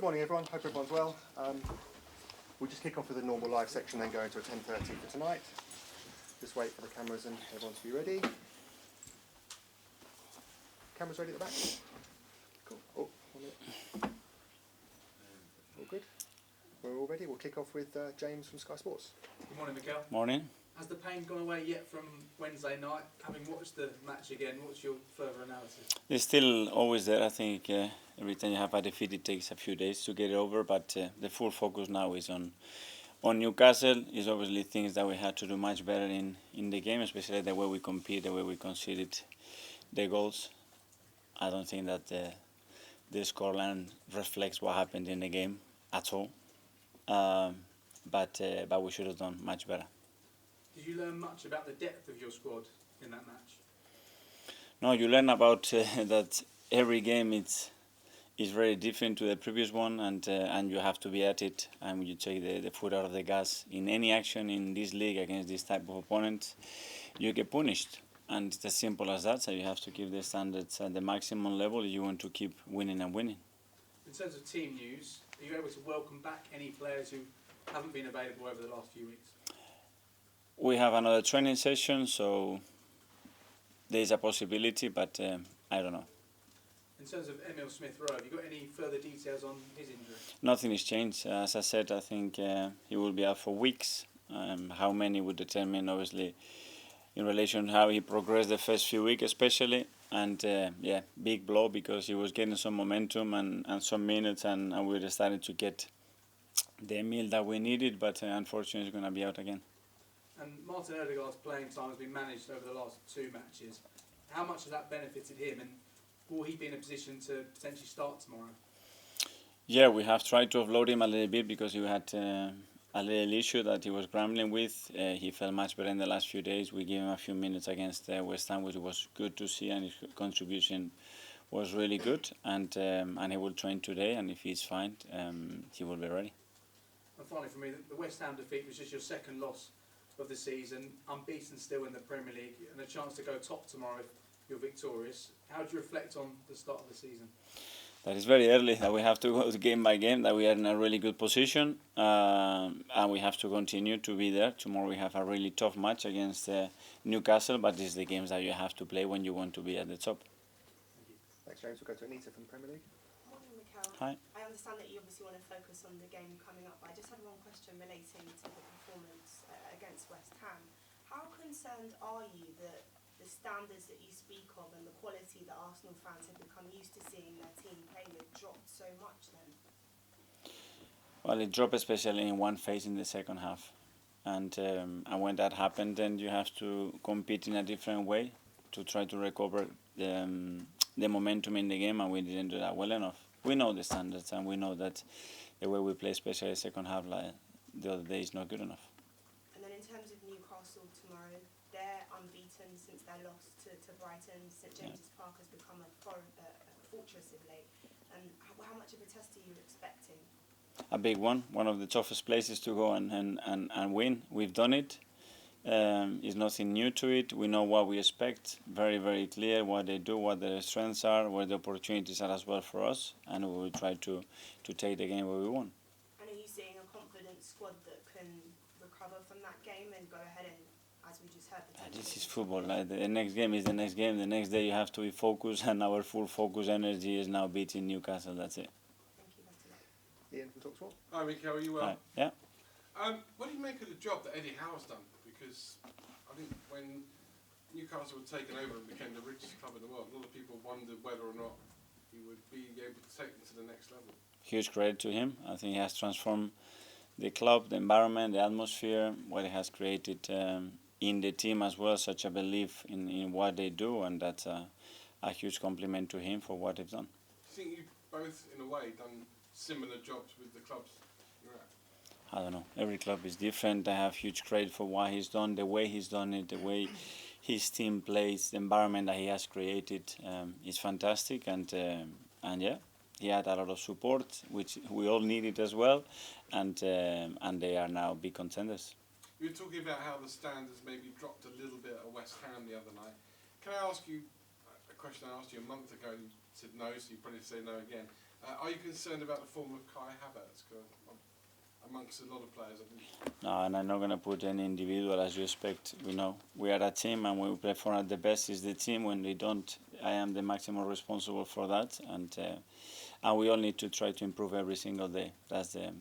Good morning, everyone. Hope everyone's well. We'll just kick off with a normal live section, then go into a 10:30 for tonight. Just wait for the cameras and everyone to be ready. Cameras ready at the back? Cool. Oh, 1 minute. All good? We're all ready. We'll kick off with James from Sky Sports. Good morning, Mikel. Morning. Has the pain gone away yet from Wednesday night? Having watched the match again, what's your further analysis? It's still always there. I think every time you have a defeat, it takes a few days to get it over. But the full focus now is on Newcastle. It's obviously things that we had to do much better in the game, especially the way we compete, the way we conceded the goals. I don't think that the scoreline reflects what happened in the game at all. But we should have done much better. Did you learn much about the depth of your squad in that match? No, you learn about that every game is very different to the previous one, and you have to be at it. And you take the foot out of the gas in any action in this league against this type of opponents, you get punished. And it's as simple as that. So you have to keep the standards at the maximum level if you want to keep winning and winning. In terms of team news, are you able to welcome back any players who haven't been available over the last few weeks? We have another training session, so there is a possibility, but I don't know. In terms of Emil Smith-Rowe, have you got any further details on his injury? Nothing has changed. As I said, I think he will be out for weeks. How many would determine, obviously, in relation to how he progressed the first few weeks especially. And big blow because he was getting some momentum and some minutes, and we were starting to get the meal that we needed, but unfortunately he's going to be out again. And Martin Odegaard's playing time has been managed over the last 2 matches. How much has that benefited him, and will he be in a position to potentially start tomorrow? Yeah, we have tried to offload him a little bit because he had a little issue that he was grumbling with. He felt much better in the last few days. We gave him a few minutes against West Ham, which was good to see, and his contribution was really good. And he will train today, and if he's fine, he will be ready. And finally, for me, the West Ham defeat was just your second loss of the season, unbeaten still in the Premier League, and a chance to go top tomorrow if you're victorious. How do you reflect on the start of the season? That is very early, that we have to go game by game, that we are in a really good position, and we have to continue to be there. Tomorrow we have a really tough match against Newcastle, but these are the games that you have to play when you want to be at the top. Thanks, James. We'll go to Anita from the Premier League. Morning, Mikel. Hi. I understand that you obviously want to focus on the game coming up, but I just had one question relating to the performance against West Ham. How concerned are you that the standards that you speak of and the quality that Arsenal fans have become used to seeing their team play with dropped so much then? Well, it dropped especially in one phase in the second half. And when that happened, then you have to compete in a different way to try to recover the momentum in the game, and we didn't do that well enough. We know the standards, and we know that the way we play, especially the second half, like the other day, is not good enough. And then in terms of Newcastle tomorrow, they're unbeaten since their loss to Brighton. St James's Park has become a fortress of late. And how much of a test are you expecting? A big one of the toughest places to go and win. We've done it. It's nothing new to it. We know what we expect, very, very clear what they do, what their strengths are, where the opportunities are as well for us, and we will try to take the game where we want. And are you seeing a confident squad that can recover from that game and go ahead and, as we just heard, This is football. Like the next game is the next game. The next day you have to be focused, and our full focus energy is now beating Newcastle. That's it. Thank you, best of luck. Ian from TalkSport. Hi, Mikel, are you well? Right. Yeah. What do you make of the job that Eddie Howe's done? Because I think when Newcastle were taken over and became the richest club in the world, a lot of people wondered whether or not he would be able to take them to the next level. Huge credit to him. I think he has transformed the club, the environment, the atmosphere, what he has created in the team as well, such a belief in what they do, and that's a huge compliment to him for what they've done. Do you think you've both, in a way, done similar jobs with the clubs you're at? I don't know. Every club is different. I have huge credit for what he's done, the way he's done it, the way his team plays, the environment that he has created is fantastic. And yeah, he had a lot of support, which we all needed as well. And they are now big contenders. You were talking about how the standards maybe dropped a little bit at West Ham the other night. Can I ask you a question I asked you a month ago? You said no, so you probably say no again. Are you concerned about the form of Kai Havertz? 'Cause amongst a lot of players, I think. No, and I'm not going to put any individual as you expect. We know we are a team, and when we perform at the best is the team. When they don't, I am the maximum responsible for that, and we all need to try to improve every single day. That's the.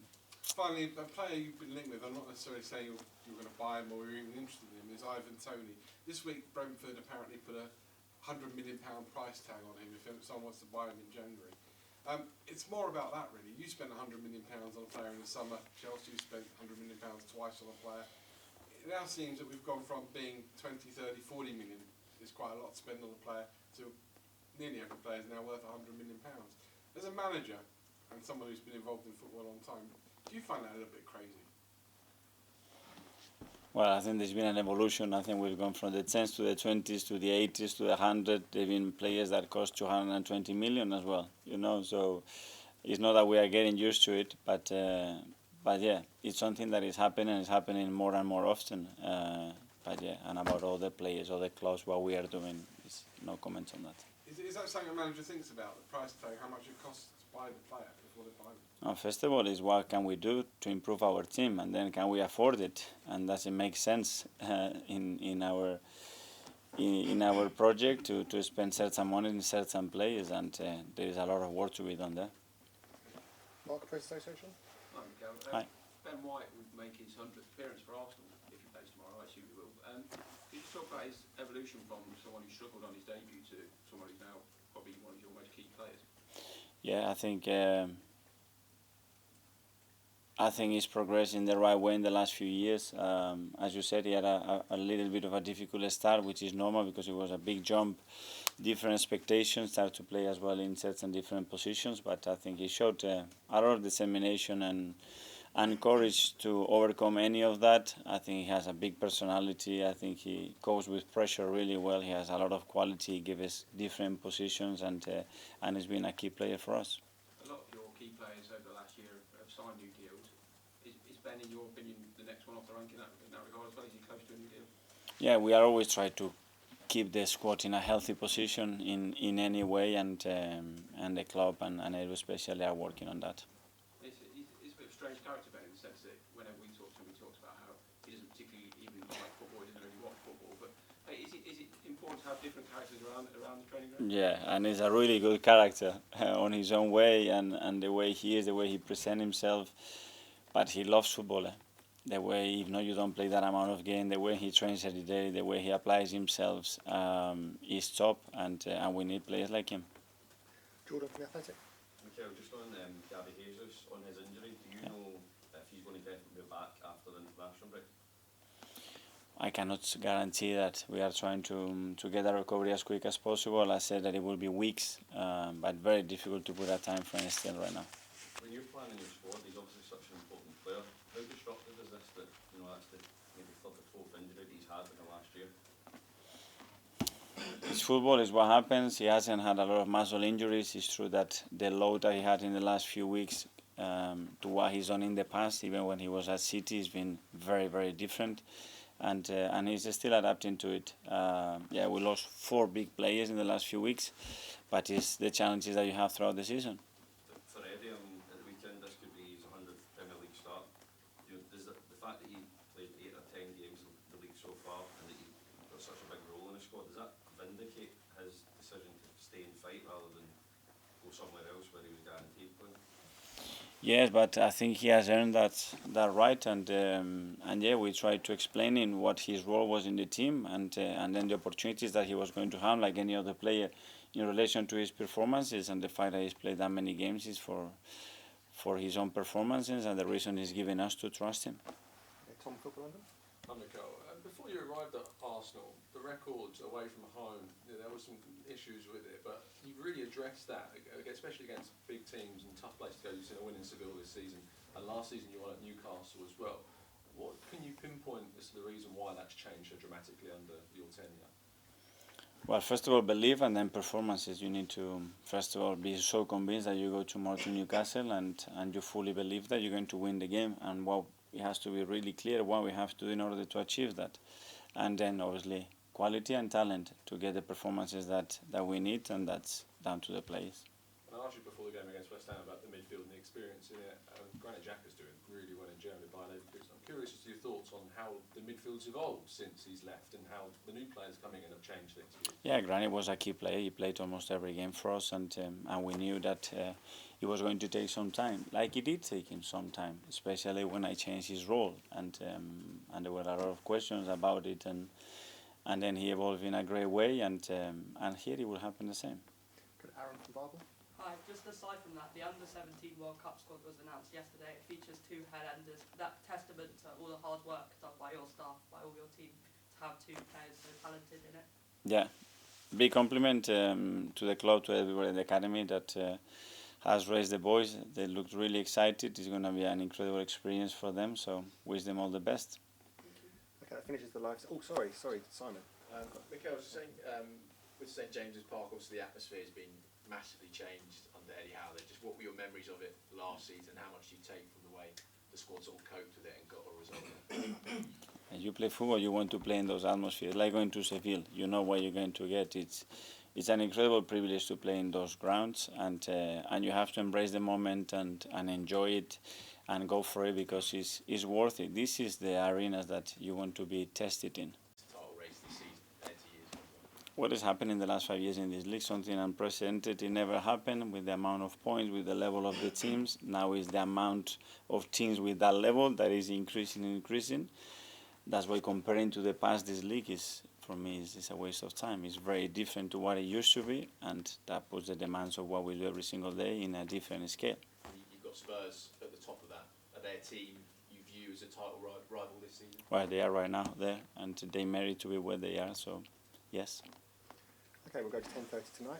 Finally, a player you've been linked with, I'm not necessarily saying you're going to buy him or you're even interested in him, is Ivan Toney. This week, Brentford apparently put a £100 million price tag on him if someone wants to buy him in January. It's more about that, really. You spent £100 million on a player in the summer. Chelsea spent £100 million twice on a player. It now seems that we've gone from being 20, 30, 40 million, is quite a lot to spend on a player, to nearly every player is now worth £100 million. As a manager and someone who's been involved in football a long time, do you find that a little bit crazy? Well, I think there's been an evolution. I think we've gone from the 10s to the 20s to the 80s to the 100. There've been players that cost 220 million as well, you know. So it's not that we are getting used to it, but yeah, it's something that is happening. It's happening more and more often. But yeah, and about all the players, all the clubs, what we are doing, is no comment on that. Is that something a manager thinks about, the price tag, how much it costs to buy the player before they buy them? First of all, is what can we do to improve our team, and then can we afford it, and does it make sense in our project to spend certain money in certain players, and there is a lot of work to be done there. Mark, Press Association? Hi, Mikel. Hi. Ben White would make his 100th appearance for Arsenal if he plays tomorrow. I assume he will. Could you talk about his evolution from someone who struggled on his debut to someone who's now probably one of your most key players? Yeah, I think he's progressed in the right way in the last few years. As you said, he had a little bit of a difficult start, which is normal because it was a big jump, different expectations, started to play as well in certain different positions. But I think he showed a lot of determination and courage to overcome any of that. I think he has a big personality. I think he copes with pressure really well. He has a lot of quality. He gives us different positions, and he's been a key player for us. A lot of your key players over the last year have signed new deals. Is Ben, in your opinion, the next one off the rank in that regard as well? Is he close to a new deal? Yeah, we are always trying to keep the squad in a healthy position in any way, and the club and Edu especially are working on that. He's a bit of a strange character, Ben, in the sense that whenever we talk to him, he talks about how he doesn't particularly even like football, he doesn't really watch football. But hey, is it important to have different characters around the training ground? Yeah, and he's a really good character on his own way, and the way he is, the way he presents himself. But he loves football. The way, even though you don't play that amount of game, the way he trains every day, the way he applies himself is top, and we need players like him. Jordan from The Athletic? Mikel, just on Gabby Jesus, on his injury, do you know if he's going to definitely be back after the international break? I cannot guarantee that. We are trying to get a recovery as quick as possible. I said that it will be weeks, but very difficult to put a time frame still right now. When you're planning your squad, he's obviously such an important player. How disruptive is this that, you know, that's the maybe third or fourth injury that he's had in the last year? It's football, is what happens. He hasn't had a lot of muscle injuries. It's true that the load that he had in the last few weeks to what he's done in the past, even when he was at City, has been very, very different. And he's still adapting to it. Yeah, we lost 4 big players in the last few weeks, but it's the challenges that you have throughout the season. For Eddie, at the weekend, this could be his 100th Premier League start. You know, does the fact that he played 8 or 10 games in the league so far and that he got such a big role in the squad, does that vindicate his decision to stay and fight rather than go somewhere else where he was guaranteed playing? Yes, but I think he has earned that right, and yeah, we tried to explain him what his role was in the team, and then the opportunities that he was going to have, like any other player, in relation to his performances, and the fact that he's played that many games is for his own performances, and the reason he's given us to trust him. Okay, Tom, Football London? Hi, Mikel. Before you arrived at Arsenal, the records away from home, there were some issues with it, but you've really addressed that, especially against big teams and tough places to go. You've seen a win in Seville this season, and last season you won at Newcastle as well. What can you pinpoint as to the reason why that's changed so dramatically under your tenure? Well, first of all, belief, and then performances. You need to, first of all, be so convinced that you go tomorrow to Newcastle and you fully believe that you're going to win the game, and what it has to be really clear what we have to do in order to achieve that. And then, obviously, quality and talent to get the performances that we need, and that's down to the players. And I asked you before the game against West Ham about the midfield and the experience in it. Granit Xhaka's doing really well in Germany by Leverkusen. I'm curious as to your thoughts on how the midfield's evolved since he's left and how the new players coming in have changed things for you. Yeah, Granit was a key player. He played almost every game for us, and we knew that it was going to take some time. Like it did take him some time, especially when I changed his role, and there were a lot of questions about it, and then he evolved in a great way, and here it will happen the same. Good. Aaron from Bible. Hi, just aside from that, the Under-17 World Cup squad was announced yesterday. It features 2 head-enders. That testament to all the hard work done by your staff, by all your team, to have 2 players so talented in it. Yeah, big compliment to the club, to everybody in the academy that has raised the boys. They looked really excited. It's going to be an incredible experience for them, so wish them all the best. Okay, that finishes the live. Oh, sorry, Simon. Mikel was saying, with St James's Park, obviously the atmosphere has been massively changed under Eddie Howe. Just what were your memories of it last season? How much do you take from the way the squad sort of coped with it and got a result? As you play football, you want to play in those atmospheres, like going to Seville. You know what you're going to get. It's an incredible privilege to play in those grounds, and you have to embrace the moment and enjoy it and go for it, because it's worth it. This is the arenas that you want to be tested in. Title race this season, compared to years before. What has happened in the last 5 years in this league, something unprecedented. It never happened with the amount of points, with the level of the teams. Now is the amount of teams with that level that is increasing. That's why comparing to the past, this league is, for me, is a waste of time. It's very different to what it used to be, and that puts the demands of what we do every single day in a different scale. You've got Spurs at the top of that. Are they a team you view as a title rival this season? Well, they are right now there, and they merit to be where they are, so yes. Okay, we'll go to 10:30 tonight.